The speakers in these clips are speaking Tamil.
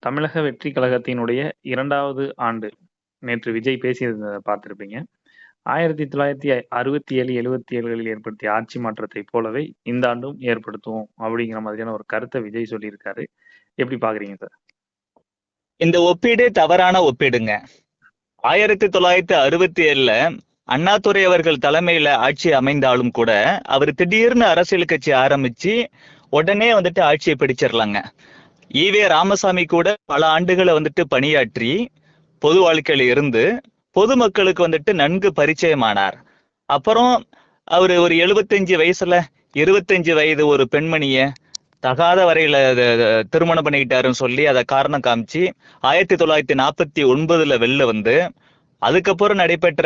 தமிழக வெற்றி கழகத்தினுடைய 2வது ஆண்டு. நேற்று விஜய் பேசியிருந்தத பார்த்திருப்பீங்க. 1967, 77களில் ஏற்படுத்திய ஆட்சி மாற்றத்தைப் போலவே இந்த ஆண்டும் ஏற்படுத்துவோம் அப்படிங்கிற மாதிரியான ஒரு கருத்த விஜய் சொல்லியிருக்காரு. எப்படி பார்க்குறீங்க சார்? இந்த ஒப்பீடு தவறான ஒப்பீடுங்க. 1967ல அண்ணாதுரை அவர்கள் தலைமையில ஆட்சி அமைந்தாலும் கூட அவர் திடீர்னு அரசியல் கட்சி ஆரம்பிச்சு உடனே ஆட்சியை பிடிச்சிடலாங்க. ஈவே ராமசாமி கூட பல ஆண்டுகளை பணியாற்றி பொது வாழ்க்கையில இருந்து பொதுமக்களுக்கு நன்கு பரிச்சயமானார். அப்புறம் அவரு ஒரு 75 வயசுல 25 வயது ஒரு பெண்மணிய தகாத வரையில திருமணம் பண்ணிக்கிட்டாருன்னு சொல்லி அதை காரணம் காமிச்சு 1949ல வெளில வந்து அதுக்கப்புறம் நடைபெற்ற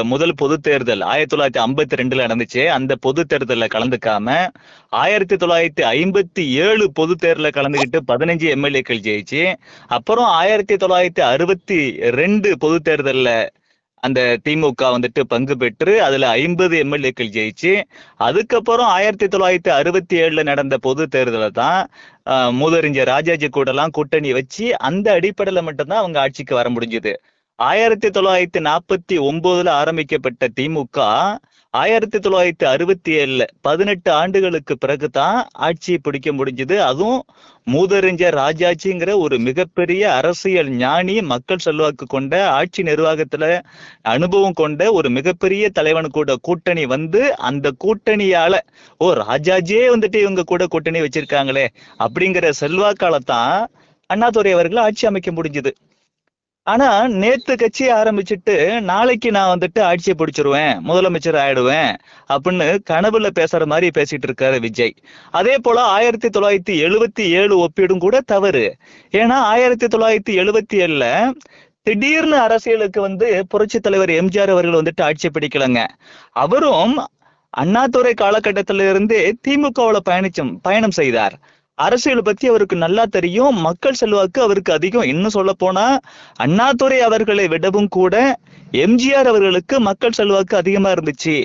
முதல் பொது தேர்தல் 1952ல நடந்துச்சு. அந்த பொது தேர்தல்ல கலந்துக்காம 1957 பொது தேர்தல கலந்துக்கிட்டு 15 எம்எல்ஏக்கள் ஜெயிச்சு, அப்புறம் 1962 பொது தேர்தல்ல அந்த திமுக பங்கு பெற்று அதுல 50 எம்எல்ஏக்கள் ஜெயிச்சு, அதுக்கப்புறம் 1967ல நடந்த பொது தேர்தல தான் மூதறிஞர் ராஜாஜி கூட எல்லாம் கூட்டணி வச்சு அந்த அடிப்படையில மட்டும்தான் அவங்க ஆட்சிக்கு வர முடிஞ்சது. 1949ல ஆரம்பிக்கப்பட்ட திமுக 1967ல 18 ஆண்டுகளுக்கு பிறகுதான் ஆட்சியை பிடிக்க முடிஞ்சது. அதுவும் மூதறிஞர் ராஜாஜிங்கிற ஒரு மிகப்பெரிய அரசியல் ஞானி, மக்கள் செல்வாக்கு கொண்ட, ஆட்சி நிர்வாகத்துல அனுபவம் கொண்ட ஒரு மிகப்பெரிய தலைவனு கூட கூட்டணி வந்து அந்த கூட்டணியால ராஜாஜியே இவங்க கூட கூட்டணி வச்சிருக்காங்களே அப்படிங்கிற செல்வாக்காலத்தான் அண்ணாதுரை அவர்கள் ஆட்சி அமைக்க முடிஞ்சது. ஆனா நேத்து கட்சி ஆரம்பிச்சுட்டு நாளைக்கு நான் ஆட்சியை பிடிச்சிருவேன், முதலமைச்சர் ஆயிடுவேன் அப்படின்னு கனவுல பேசுற மாதிரி பேசிட்டு இருக்காரு விஜய். அதே போல 1977 ஒப்பீடும் கூட தவறு. ஏன்னா 1977ல திடீர்னு அரசியலுக்கு புரட்சி தலைவர் எம்ஜிஆர் அவர்கள் ஆட்சி பிடிக்கலங்க. அவரும் அண்ணாதுரை காலகட்டத்தில இருந்தே திமுகவுல பயணம் செய்தார். அரசியல் பத்தி அவருக்கு நல்லா தெரியும். மக்கள் செல்வாக்கு அவருக்கு அதிகம். இன்னும் சொல்ல போனா அண்ணாதுரை அவர்களை விடவும் கூட எம்ஜிஆர் அவர்களுக்கு மக்கள் செல்வாக்கு அதிகமா இருந்துச்சு.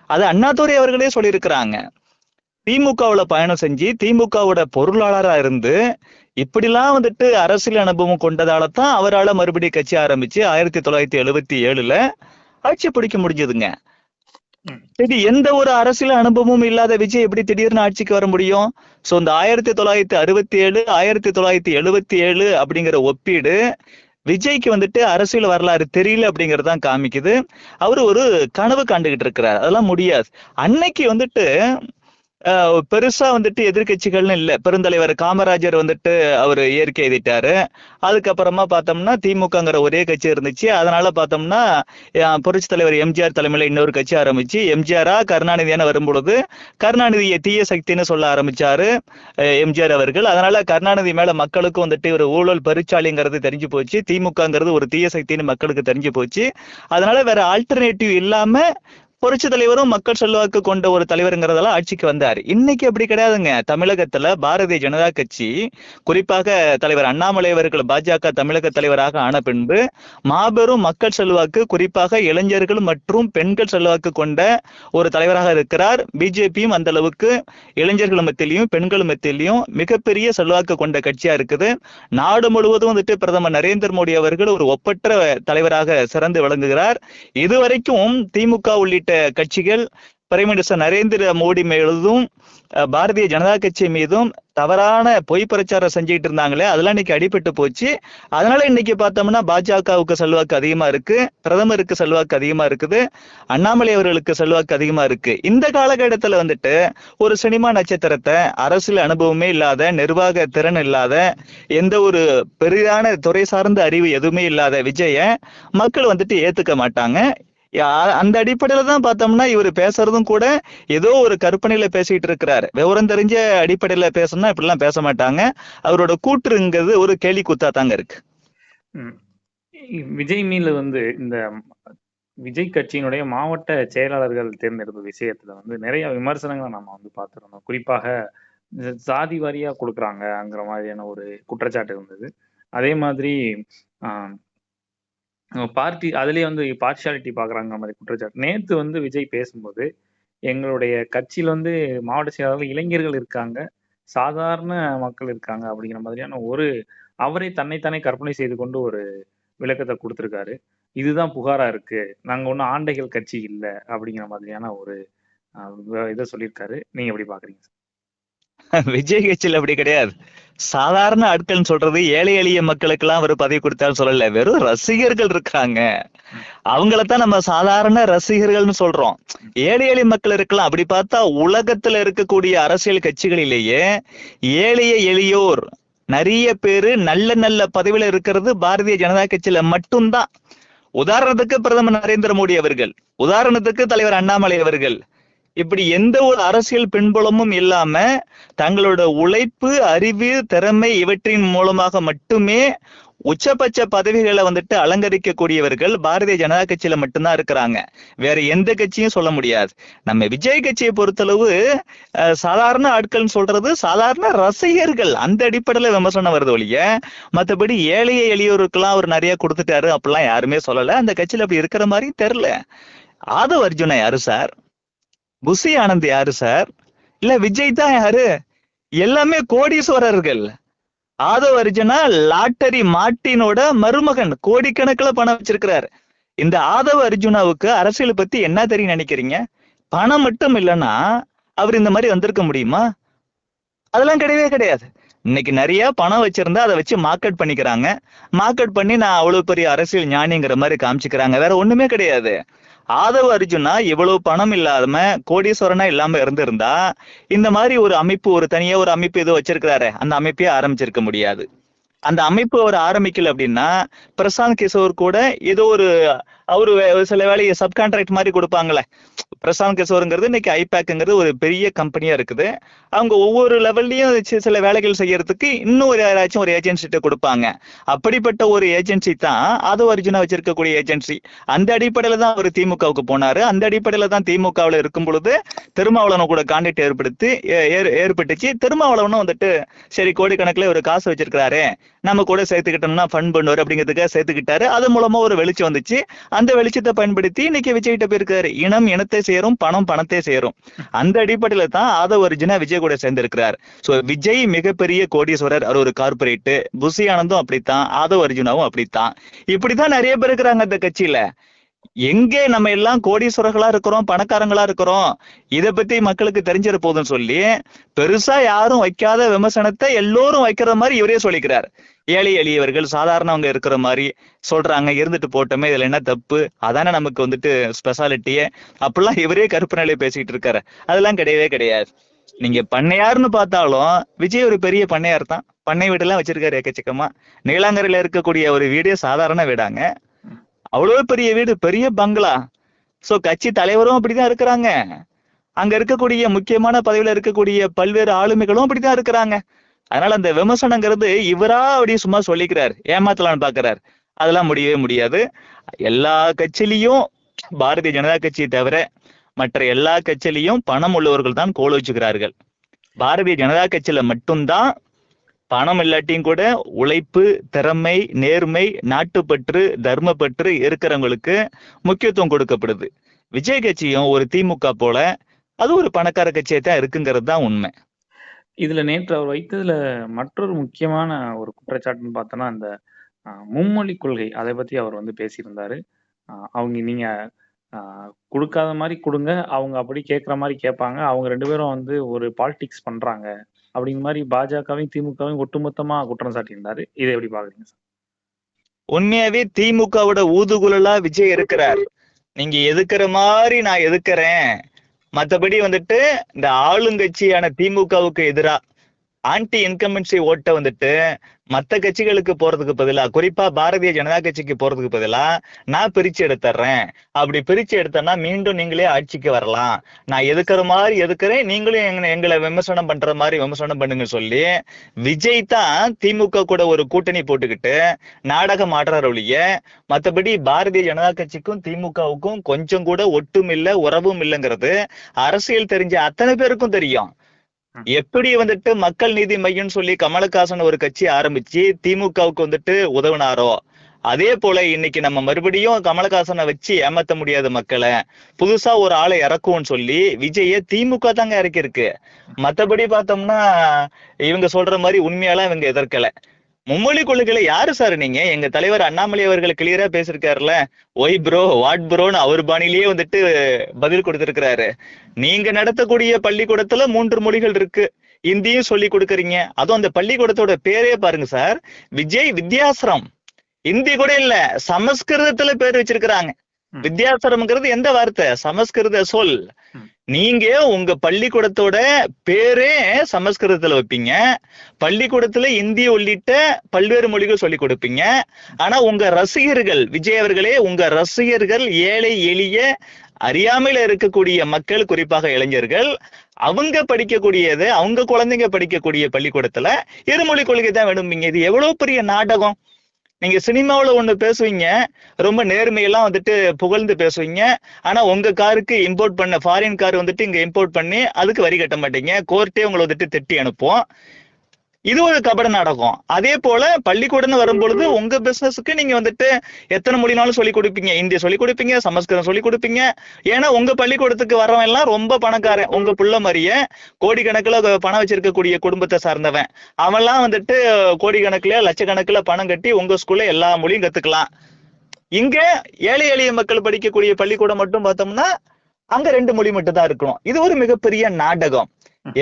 அது அண்ணாதுரை அவர்களே சொல்லியிருக்கிறாங்க. திமுகவுல பயணம் செஞ்சு திமுகவோட பொருளாளரா இருந்து இப்படிலாம் அரசியல் அனுபவம் கொண்டதாலதான் அவரால் மறுபடியும் கட்சி ஆரம்பிச்சு 1977ல ஆட்சி பிடிக்க முடிஞ்சதுங்க. சரி, எந்த ஒரு அரசியல் அனுபவமும் இல்லாத விஜய் எப்படி திடீர்னு ஆட்சிக்கு வர முடியும்? சோ இந்த 1967 1977 அப்படிங்கிற ஒப்பீடு விஜய்க்கு அரசியல் வரலாறு தெரியல அப்படிங்கறதான் காமிக்குது. அவரு ஒரு கனவு காண்டுகிட்டு இருக்கிறார். அதெல்லாம் முடியாது. அன்னைக்கு பெருசா எதிர்கட்சிகள்னு இல்ல. பெருந்தலைவர் காமராஜர் அவரு இயற்கை எழுதிட்டாரு. அதுக்கப்புறமா பார்த்தோம்னா திமுகங்கிற ஒரே கட்சி இருந்துச்சு. அதனால பார்த்தோம்னா புரட்சி தலைவர் எம்ஜிஆர் தலைமையில இன்னொரு கட்சி ஆரம்பிச்சு எம்ஜிஆரா கருணாநிதியான வரும்பொழுது கருணாநிதியை தீய சக்தின்னு சொல்ல ஆரம்பிச்சாரு எம்ஜிஆர் அவர்கள். அதனால கருணாநிதி மேல மக்களுக்கும் ஒரு ஊழல் பரிச்சாலிங்கிறது தெரிஞ்சு போச்சு. திமுகங்கிறது ஒரு தீய சக்தின்னு மக்களுக்கு தெரிஞ்சு போச்சு. அதனால வேற ஆல்டர்னேட்டிவ் இல்லாம புரட்சி தலைவரும் மக்கள் செல்வாக்கு கொண்ட ஒரு தலைவருங்கிறதெல்லாம் ஆட்சிக்கு வந்தார். இன்னைக்கு அப்படி கிடையாதுங்க. தமிழகத்துல பாரதிய ஜனதா கட்சி, குறிப்பாக தலைவர் அண்ணாமலை அவர்கள் பாஜக தமிழக தலைவராக ஆன பின்பு மாபெரும் மக்கள் செல்வாக்கு, குறிப்பாக இளைஞர்கள் மற்றும் பெண்கள் செல்வாக்கு கொண்ட ஒரு தலைவராக இருக்கிறார். பிஜேபியும் அந்த அளவுக்கு இளைஞர்கள் மத்தியிலையும் பெண்கள் மத்தியிலையும் மிகப்பெரிய செல்வாக்கு கொண்ட கட்சியா இருக்குது. நாடு முழுவதும் பிரதமர் நரேந்திர மோடி அவர்கள் ஒரு ஒப்பற்ற தலைவராக சிறந்து விளங்குகிறார். இதுவரைக்கும் திமுக உள்ளிட்ட கட்சிகள் பிரைம் மினிஸ்டர் நரேந்திர மோடி மீதும் பாரதிய ஜனதா கட்சி மீதும் தவறான பொய் பிரச்சாரம் செஞ்சுட்டு இருந்தாங்களே, அதெல்லாம் இன்னைக்கு அடிபட்டு போச்சு. அதனால இன்னைக்கு பார்த்தோம்னா பாஜகவுக்கு செல்வாக்கு அதிகமா இருக்கு, பிரதமருக்கு செல்வாக்கு அதிகமா இருக்குது, அண்ணாமலை அவர்களுக்கு செல்வாக்கு அதிகமா இருக்கு. இந்த காலகட்டத்துல ஒரு சினிமா நட்சத்திரத்தை, அரசியல் அனுபவமே இல்லாத, நிர்வாக திறன் இல்லாத, எந்த ஒரு பெரிதான துறை சார்ந்த அறிவு எதுவுமே இல்லாத விஜய மக்கள் ஏத்துக்க மாட்டாங்க. அந்த அடிப்படையில தான் பார்த்தோம்னா இவர் பேசுறதும் கூட ஏதோ ஒரு கற்பனையில பேசிட்டு இருக்கிறாரு. விவரம் தெரிஞ்ச அடிப்படையில பேசணும்னா இப்படிலாம் பேச மாட்டாங்க. அவரோட கூற்றுங்கிறது ஒரு கேலி கூத்தா தாங்க இருக்கு. விஜய் மீது இந்த விஜய் கட்சியினுடைய மாவட்ட செயலாளர்கள் தேர்ந்தெடுப்பு விஷயத்துல நிறைய விமர்சனங்களை நம்ம பார்த்துருந்தோம். குறிப்பாக சாதி வாரியா கொடுக்குறாங்கங்கிற மாதிரியான ஒரு குற்றச்சாட்டு இருந்தது. அதே மாதிரி பார்ட்டி அதுலயே பார்ஷியாலிட்டி பாக்குறாங்க மாதிரி குற்றச்சாட்டு. நேத்து விஜய் பேசும்போது எங்களுடைய கட்சியில மாவட்ட செயலாளர்கள் இளைஞர்கள் இருக்காங்க, சாதாரண மக்கள் இருக்காங்க அப்படிங்கிற மாதிரியான ஒரு அவரே தன்னைத்தானே கற்பனை செய்து கொண்டு ஒரு விளக்கத்த குடுத்திருக்காரு. இதுதான் புகாரா இருக்கு. நாங்க ஒண்ணும் ஆண்டைகள் கட்சி இல்ல. அப்படிங்கிற மாதிரியான ஒரு இத சொல்லியிருக்காரு. நீங்க எப்படி பார்க்குறீங்க? விஜய் கட்சியில் அப்படி கிடையாது. சாதாரண ஆட்கள் சொல்றது ஏழை எளிய மக்களுக்கு எல்லாம் ஒரு பதவி கொடுத்தாலும் சொல்லல. வெறும் ரசிகர்கள் இருக்காங்க. அவங்களத்தான் நம்ம சாதாரண ரசிகர்கள்னு சொல்றோம். ஏழை எளிய மக்கள் இருக்கலாம். அப்படி பார்த்தா உலகத்துல இருக்கக்கூடிய அரசியல் கட்சிகளிலேயே ஏழைய எளியோர் நிறைய பேரு நல்ல நல்ல பதவியில இருக்கிறது பாரதிய ஜனதா கட்சியில மட்டும்தான். உதாரணத்துக்கு பிரதமர் நரேந்திர மோடி அவர்கள், உதாரணத்துக்கு தலைவர் அண்ணாமலை அவர்கள், இப்படி எந்த ஒரு அரசியல் பின்புலமும் இல்லாம தங்களோட உழைப்பு, அறிவு, திறமை இவற்றின் மூலமாக மட்டுமே உச்சபட்ச பதவிகளை அலங்கரிக்கக்கூடியவர்கள் பாரதிய ஜனதா கட்சியில மட்டும்தான் இருக்கிறாங்க. வேற எந்த கட்சியும் சொல்ல முடியாது. நம்ம விஜய் கட்சியை பொறுத்தளவு சாதாரண ஆட்கள் சொல்றது சாதாரண ரசிகர்கள், அந்த அடிப்படையில விமர்சனம் வருது ஒழிய மற்றபடி ஏழைய எளியோருக்கெல்லாம் அவர் நிறைய கொடுத்துட்டாரு அப்படிலாம் யாருமே சொல்லல. அந்த கட்சியில அப்படி இருக்கிற மாதிரி தெரியல. ஆதவ் அர்ஜுனா யாரு சார்? புஷி ஆனந்த் யாரு சார்? இல்ல விஜய் தான் யாரு? எல்லாமே கோடீஸ்வரர்கள். ஆதவ் அர்ஜுனா லாட்டரி மார்ட்டினோட மருமகன், கோடிக்கணக்கில் பணம் வச்சிருக்கிறார். இந்த ஆதவ் அர்ஜுனாவுக்கு அரசியல் பத்தி என்ன தெரியும் நினைக்கிறீங்க? பணம் மட்டும் இல்லைன்னா அவர் இந்த மாதிரி வந்திருக்க முடியுமா? அதெல்லாம் கிடையவே கிடையாது. இன்னைக்கு நிறைய பணம் வச்சிருந்தா அதை வச்சு மார்க்கெட் பண்ணிக்கிறாங்க. மார்க்கெட் பண்ணி நான் அவ்வளவு பெரிய அரசியல் ஞானிங்கிற மாதிரி காமிச்சுக்கிறாங்க. வேற ஒண்ணுமே கிடையாது. ஆதவ் அர்ஜுனா இவ்வளவு பணம் இல்லாம கோடீஸ்வரனா இல்லாம இருந்திருந்தா இந்த மாதிரி ஒரு அமைப்பு, ஒரு தனியா ஒரு அமைப்பு ஏதோ வச்சிருக்கிறாரு, அந்த அமைப்பையே ஆரம்பிச்சிருக்க முடியாது. அந்த அமைப்பு அவர் ஆரம்பிக்கல அப்படின்னா பிரசாந்த் கிஷோர் கூட ஏதோ ஒரு அவரு சில வேலையை சப்கான்ட்ராக்ட் மாதிரி கொடுப்பாங்களே. பிரசாந்த் கிஷோருங்கிறது இன்னைக்கு ஐபேக்குங்கிறது ஒரு பெரிய கம்பெனியா இருக்குது. அவங்க ஒவ்வொரு லெவல்லையும் சில வேலைகள் செய்யறதுக்கு இன்னும் ஒரு யாராச்சும் ஒரு ஏஜென்சிட்ட கொடுப்பாங்க. அப்படிப்பட்ட ஒரு ஏஜென்சி தான் ஆதவ் அர்ஜுனா வச்சிருக்கக்கூடிய ஏஜென்சி. அந்த அடிப்படையில தான் அவர் திமுகவுக்கு போனாரு. அந்த அடிப்படையில தான் திமுகவில் இருக்கும் பொழுது திருமாவளவனை கூட கான்டாக்ட் ஏற்பட்டுச்சு. திருமாவளவனும் சரி கோடிக்கணக்கில் ஒரு காசு வச்சிருக்கிறாரு, நம்ம கூட சேர்த்துக்கிட்டோம்னா ஃபண்ட் பண்ணுவார் அப்படிங்கிறதுக்காக சேர்த்துக்கிட்டாரு. அது மூலமா ஒரு வெளிச்சம் வந்துச்சு. அந்த வெளிச்சத்தை பயன்படுத்தி இன்னைக்கு விஜய் கிட்ட போயிருக்காரு. இனம் இனத்தை சேரும், பணம் பணத்தை சேரும். அந்த அடிப்படையில தான் ஆதவ் அர்ஜுனா விஜய் கூட சேர்ந்திருக்கிறார். சோ விஜய் மிகப்பெரிய கோடீஸ்வரர், அவர் ஒரு கார்பரேட். புஷி ஆனந்தும் அப்படித்தான், ஆதவ் அர்ஜுனாவும் அப்படித்தான். இப்படித்தான் நிறைய பேர் இருக்கிறாங்க அந்த கட்சியில. எங்கே நம்ம எல்லாம் கோடீஸ்வரர்களா இருக்கிறோம், பணக்காரங்களா இருக்கிறோம், இதை பத்தி மக்களுக்கு தெரிஞ்சிட போதுன்னு சொல்லி பெருசா யாரும் வைக்காத விமர்சனத்தை எல்லோரும் வைக்கிற மாதிரி இவரே சொல்லிக்கிறார். ஏழை எளியவர்கள் சாதாரணவங்க இருக்கிற மாதிரி சொல்றாங்க, இருந்துட்டு போட்டோமே, இதுல என்ன தப்பு, அதானே நமக்கு ஸ்பெஷாலிட்டியே, அப்படிலாம் இவரே கருப்பு நிலையை பேசிட்டு இருக்காரு. அதெல்லாம் கிடையவே கிடையாது. நீங்க பண்ணையாருன்னு பார்த்தாலும் விஜய் ஒரு பெரிய பண்ணையார் தான். பண்ணை வீடெல்லாம் வச்சிருக்காரு எக்கச்சக்கமா. நீலாங்கரையில இருக்கக்கூடிய ஒரு வீடே சாதாரண வீடாங்க. அவ்வளவு பெரிய வீடு, பெரிய பங்களா. சோ கட்சி தலைவரும் அப்படிதான் இருக்கிறாங்க. அங்க இருக்கக்கூடிய முக்கியமான பதவியில இருக்கக்கூடிய பல்வேறு ஆளுமைகளும் அப்படித்தான் இருக்கிறாங்க. அதனால அந்த விமர்சனங்கிறது இவரா அப்படியே சும்மா சொல்லிக்கிறார், ஏமாத்தலான்னு பாக்குறாரு. அதெல்லாம் முடியவே முடியாது. எல்லா கட்சியிலையும் பாரதிய ஜனதா கட்சியை தவிர மற்ற எல்லா கட்சியிலையும் பணம் உள்ளவர்கள் தான் கோல் வச்சுக்கிறார்கள். பாரதிய ஜனதா கட்சியில மட்டும்தான் பணம் இல்லாட்டியும் கூட உழைப்பு, திறமை, நேர்மை, நாட்டுப்பற்று, தர்மப்பற்று இருக்கிறவங்களுக்கு முக்கியத்துவம் கொடுக்கப்படுது. விஜய் கட்சியும் ஒரு திமுக போல அது ஒரு பணக்கார கட்சியை தான் இருக்குங்கிறது தான் உண்மை. இதுல நேற்று அவர் வைத்ததுல மற்றொரு முக்கியமான ஒரு குற்றச்சாட்டுன்னு பார்த்தோன்னா, அந்த மும்மொழி கொள்கை அதை பத்தி அவர் பேசியிருந்தாரு. அவங்க நீங்க குடுக்காத மாரி குடுங்க, அவங்க அப்படி கேட்கிற மாரி கேட்பாங்க. அவங்க 2 பேரும் ஒரு பாலிடிக்ஸ் பண்றாங்க. அப்படிங்கிற மாரி பாஜகவையும், திமுகவையும் ஒட்டுமொத்தமா குற்றம் சாட்டியிருந்தாரு. இதை எப்படி பார்க்குறீங்க சார்? உண்மையாவே திமுகவோட ஊதுகுழலா விஜய் இருக்கிறார். நீங்க எதுக்குற மாதிரி நான் எதுக்குறேன். மத்தபடி இந்த ஆளுங்கட்சியான திமுகவுக்கு எதிரா ஆன்டி இன்கம்பன்சி ஓட்ட மத்த கட்சிகளுக்கு போறதுக்கு பதிலா, குறிப்பா பாரதிய ஜனதா கட்சிக்கு போறதுக்கு பதிலா நான் பிரிச்சு எடுத்துறேன். அப்படி பிரிச்சு எடுத்தேன்னா மீண்டும் நீங்களே ஆட்சிக்கு வரலாம். நான் எதுக்குற மாதிரி எதுக்குறேன், நீங்களும் எங்களை விமர்சனம் பண்ற மாதிரி விமர்சனம் பண்ணுங்க சொல்லி விஜய் தான் திமுக கூட ஒரு கூட்டணி போட்டுக்கிட்டு நாடகம் ஆடுறார் ஒழிய மத்தபடி பாரதிய ஜனதா கட்சிக்கும் திமுகவுக்கும் கொஞ்சம் கூட ஒட்டும் இல்லை, உறவும் இல்லைங்கிறது அரசியல் தெரிஞ்ச அத்தனை பேருக்கும் தெரியும். எப்படி மக்கள் நீதி மையம் சொல்லி கமலஹாசன் ஒரு கட்சி ஆரம்பிச்சு திமுகவுக்கு உதவினாரோ, அதே போல இன்னைக்கு நம்ம மறுபடியும் கமலஹாசனை வச்சு ஏமாத்த முடியாத மக்களை, புதுசா ஒரு ஆளை இறக்குவோம்னு சொல்லி விஜய திமுக தாங்க இறக்கி இருக்கு. மத்தபடி பார்த்தோம்னா இவங்க சொல்ற மாதிரி உண்மையாலாம் இவங்க எதிர்க்கல. மும்மொழி கொள்கையில யாரு சார் நீங்க? எங்க தலைவர் அண்ணாமலை அவர்கள் கிளியரா பேசிருக்காருல்ல, ஒய் ப்ரோ வாட் ப்ரோன்னு அவர் பாணியிலேயே வந்துட்டு பதில் கொடுத்திருக்கிறாரு. நீங்க நடத்தக்கூடிய பள்ளிக்கூடத்துல 3 மொழிகள் இருக்கு, இந்தியும் சொல்லி கொடுக்குறீங்க. அதுவும் அந்த பள்ளிக்கூடத்தோட பேரே பாருங்க சார், விஜய் வித்யாசிரம். இந்தி கூட இல்ல, சமஸ்கிருதத்துல பேர் வச்சிருக்கிறாங்க. வித்யாசரம்ங்கிறது எந்த வார்த்தை? சமஸ்கிருத சொல். நீங்க உங்க பள்ளிக்கூடத்தோட பேரே சமஸ்கிருதத்துல வைப்பீங்க, பள்ளிக்கூடத்துல இந்தி உள்ளிட்ட பல்வேறு மொழிகள் சொல்லி கொடுப்பீங்க. ஆனா உங்க ரசிகர்கள், விஜய் அவர்களே, உங்க ரசிகர்கள் ஏழை எளிய அறியாமையில இருக்கக்கூடிய மக்கள், குறிப்பாக இளைஞர்கள், அவங்க படிக்கக்கூடியது, அவங்க குழந்தைங்க படிக்கக்கூடிய பள்ளிக்கூடத்துல இருமொழி கொள்கை தான் வேணும்பீங்க. இது எவ்வளவு பெரிய நாடகம்! நீங்க சினிமாவுல ஒண்ணு பேசுவீங்க, ரொம்ப நேர்மையெல்லாம் வந்துட்டு புகழ்ந்து பேசுவீங்க. ஆனா உங்க காருக்கு இம்போர்ட் பண்ண ஃபாரின் கார் வந்துட்டு இங்க இம்போர்ட் பண்ணி அதுக்கு வரி கட்ட மாட்டீங்க, கோர்ட்டே உங்களை வந்துட்டு திட்டி அனுப்பும். இது ஒரு கபட நாடகம். அதே போல பள்ளிக்கூடம்னு வரும்பொழுது உங்க பிசினஸுக்கு நீங்க வந்துட்டு எத்தனை மொழினாலும் சொல்லி கொடுப்பீங்க, இந்தி சொல்லி கொடுப்பீங்க, சமஸ்கிருதம் சொல்லி கொடுப்பீங்க. ஏன்னா உங்க பள்ளிக்கூடத்துக்கு வரவன் எல்லாம் ரொம்ப பணக்காரன், உங்க புள்ள மாதிரியே கோடிக்கணக்கில் பணம் வச்சிருக்கக்கூடிய குடும்பத்தை சார்ந்தவன். அவன்லாம் வந்துட்டு கோடிக்கணக்கில் லட்சக்கணக்கில் பணம் கட்டி உங்க ஸ்கூல்ல எல்லா மொழியும் கத்துக்கலாம். இங்க ஏழை எளிய மக்கள் படிக்கக்கூடிய பள்ளிக்கூடம் மட்டும் பார்த்தோம்னா அங்க 2 மொழி மட்டும் தான் இருக்கணும். இது ஒரு மிகப்பெரிய நாடகம்.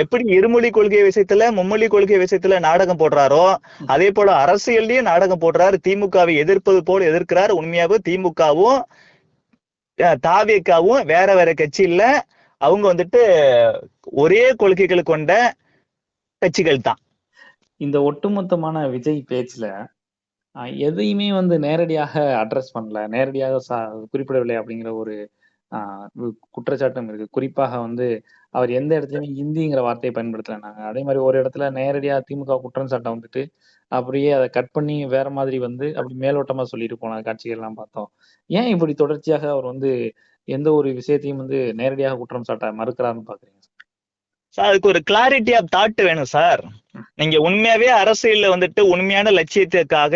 எப்படி இருமொழி கொள்கை விஷயத்துல, மும்மொழி கொள்கை விஷயத்துல நாடகம் போடுறாரோ, அதே போல அரசியல்லயும் நாடகம் போடுறாரு. திமுகவை எதிர்ப்பது போல எதிர்க்கிறார். உண்மையாவே திமுகவும் தாவேக்காவும் வேற வேற கட்சி இல்ல, அவங்க வந்துட்டு ஒரே கொள்கைகள் கொண்ட கட்சிகள் தான். இந்த ஒட்டுமொத்தமான விஜய் பேச்சுல எதையுமே வந்து நேரடியாக அட்ரஸ் பண்ணல, நேரடியாக குறிப்பிடவில்லை அப்படிங்கிற ஒரு குற்றச்சாட்டும் இருக்கு. குறிப்பாக வந்து அவர் எந்த இடத்துலயுமே இந்திங்கிற வார்த்தையை பயன்படுத்தலைனாங்க. அதே மாதிரி ஒரு இடத்துல நேரடியா திமுக குற்றம் சாட்டை வந்துட்டு அப்படியே அதை கட் பண்ணி வேற மாதிரி வந்து அப்படி மேலோட்டமா சொல்லிட்டு போன காட்சிகள் எல்லாம் பார்த்தோம். ஏன் இப்படி தொடர்ச்சியாக அவர் வந்து எந்த ஒரு விஷயத்தையும் வந்து நேரடியாக குற்றம் சாட்ட மறுக்கிறாருன்னு பாக்குறீங்க? சார், அதுக்கு ஒரு கிளாரிட்டி ஆஃப் தாட் வேணும் சார். நீங்க உண்மையாவே அரசியல்ல வந்துட்டு உண்மையான லட்சியத்துக்காக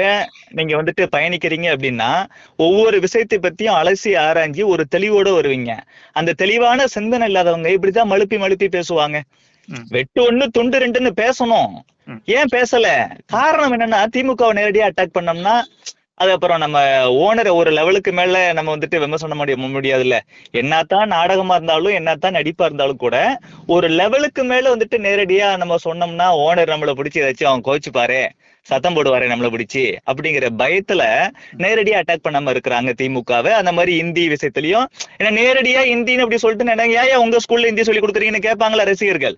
நீங்க வந்துட்டு பயணிக்கிறீங்க அப்படின்னா ஒவ்வொரு விஷயத்தை பத்தியும் அலசி ஆராய்ஞ்சி ஒரு தெளிவோட வருவீங்க. அந்த தெளிவான சிந்தனை இல்லாதவங்க இப்படிதான் மழுப்பி மழுப்பி பேசுவாங்க. வெட்டு 1 துண்டு 2ன்னு பேசணும். ஏன் பேசல? காரணம் என்னன்னா, திமுகவை நேரடியா அட்டாக் பண்ணோம்னா அது அப்புறம் நம்ம ஓனரை ஒரு லெவலுக்கு மேல நம்ம வந்துட்டு விமர்சனம் முடியாதுல்ல. என்னத்தான் நாடகமா இருந்தாலும், என்னத்தான் நடிப்பா இருந்தாலும் கூட ஒரு லெவலுக்கு மேல வந்துட்டு நேரடியா நம்ம சொன்னோம்னா ஓனர் நம்மளை பிடிச்சி ஏதாச்சும் அவன் கோச்சுப்பாரு, சத்தம் போடுவாரு நம்மளை பிடிச்சி அப்படிங்கிற பயத்துல நேரடியா அட்டாக் பண்ணாம இருக்கிறாங்க திமுகவை. அந்த மாதிரி இந்தி விஷயத்திலயும் ஏன்னா நேரடியா இந்தின்னு அப்படி சொல்லிட்டு ஏன் உங்க ஸ்கூல்ல இந்தி சொல்லி கொடுக்குறீங்கன்னு கேட்பாங்களா ரசிகர்கள்.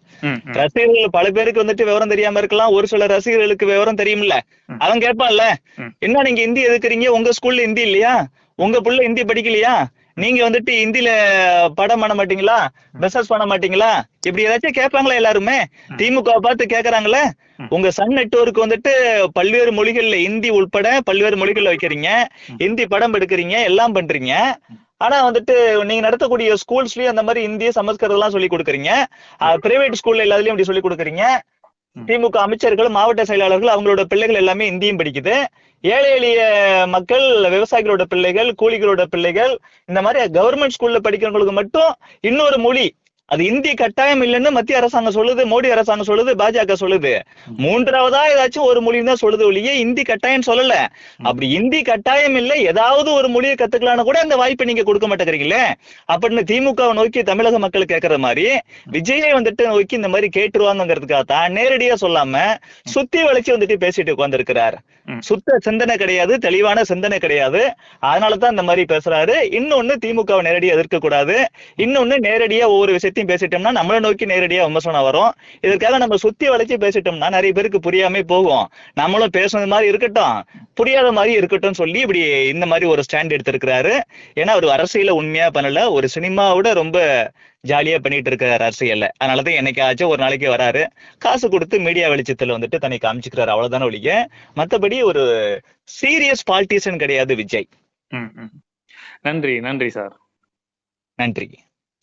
ரசிகர்கள் பல பேருக்கு வந்துட்டு விவரம் தெரியாம இருக்கலாம், ஒரு சில ரசிகர்களுக்கு விவரம் தெரியும்ல, அவன் கேட்பான்ல, என்ன நீங்க இந்தி எதுக்குறீங்க, உங்க ஸ்கூல்ல இந்தி இல்லையா, உங்க புள்ள இந்தி படிக்கலையா, நீங்க வந்துட்டு இந்தியில படம் பண்ண மாட்டீங்களா, பிசினஸ் பண்ண மாட்டீங்களா, இப்படி ஏதாச்சும் கேட்பாங்களா? எல்லாருமே திமுக பார்த்து கேக்குறாங்களே. உங்க சன் நெட்வொர்க் வந்துட்டு பல்வேறு மொழிகள்ல, இந்தி உள்பட பல்வேறு மொழிகள்ல வைக்கிறீங்க, இந்தி படம் எடுக்கிறீங்க, எல்லாம் பண்றீங்க. ஆனா வந்துட்டு நீங்க நடத்தக்கூடிய ஸ்கூல்ஸ்லயும் அந்த மாதிரி இந்திய சமஸ்கிருதம் எல்லாம் சொல்லி கொடுக்குறீங்க. பிரைவேட் ஸ்கூல்ல எல்லாத்துலயும் இப்படி சொல்லி கொடுக்குறீங்க. திமுக அமைச்சர்கள், மாவட்ட செயலாளர்கள், அவங்களோட பிள்ளைகள் எல்லாமே இந்தியும் படிக்குது. ஏழை எளிய மக்கள், விவசாயிகளோட பிள்ளைகள், கூலிகளோட பிள்ளைகள், இந்த மாதிரி கவர்மெண்ட் ஸ்கூல்ல படிக்கிறவங்களுக்கு மட்டும் இன்னொரு மொழி, அது இந்தி கட்டாயம் இல்லைன்னு மத்திய அரசாங்கம் சொல்லுது, மோடி அரசாங்கம் சொல்லுது, பாஜக சொல்லுது. 3வதா ஏதாச்சும் ஒரு மொழி தான் சொல்லுது ஒழிய இந்தி கட்டாயம் சொல்லல. அப்படி இந்தி கட்டாயம் இல்லை, ஏதாவது ஒரு மொழியை கத்துக்கலான்னு கூட அந்த வாய்ப்பை நீங்க கொடுக்க மாட்டேங்கிறீங்களே. அப்படின்னு திமுகவை நோக்கி தமிழக மக்கள் கேட்கற மாதிரி விஜயை வந்துட்டு நோக்கி இந்த மாதிரி கேட்டுருவாங்கிறதுக்காக தான் நேரடியா சொல்லாம சுத்தி வளைச்சு வந்துட்டு பேசிட்டு உட்கார்ந்துருக்கிறார். சுத்த சிந்தனை கிடையாது, தெளிவான சிந்தனை கிடையாது. அதனாலதான் இந்த மாதிரி பேசுறாரு. இன்னொன்னு, திமுகவை நேரடியா எதிர்க்க கூடாது. இன்னொன்னு, நேரடியா ஒவ்வொரு விஷயத்தையும் பேசிட்டோம்னா நம்மளை நோக்கி நேரடியா விமர்சனம் வரும். இதற்காக நம்ம சுத்தி வளைச்சு பேசிட்டோம்னா நிறைய பேருக்கு புரியாம போகும். நம்மளும் பேசுனது மாதிரி இருக்கட்டும், புரியாத மாதிரி இருக்கட்டும் சொல்லி இப்படி இந்த மாதிரி ஒரு ஸ்டாண்ட் எடுத்திருக்கிறாரு. ஏன்னா ஒரு அரசியல உண்மையா பண்ணல, ஒரு சினிமாவோட ரொம்ப ஜாலியா பண்ணிட்டு இருக்காரு அரசியல்ல. அதனாலதான் என்னைக்காச்சும் ஒரு நாளைக்கு வராரு, காசு கொடுத்து மீடியா வெளிச்சத்துல வந்துட்டு தன்னை காமிச்சுக்கிறாரு, அவ்வளவுதானே ஒழிய மத்தபடி ஒரு சீரியஸ் பாலிட்டிஷியன் கிடையாது விஜய். நன்றி. நன்றி சார். நன்றி.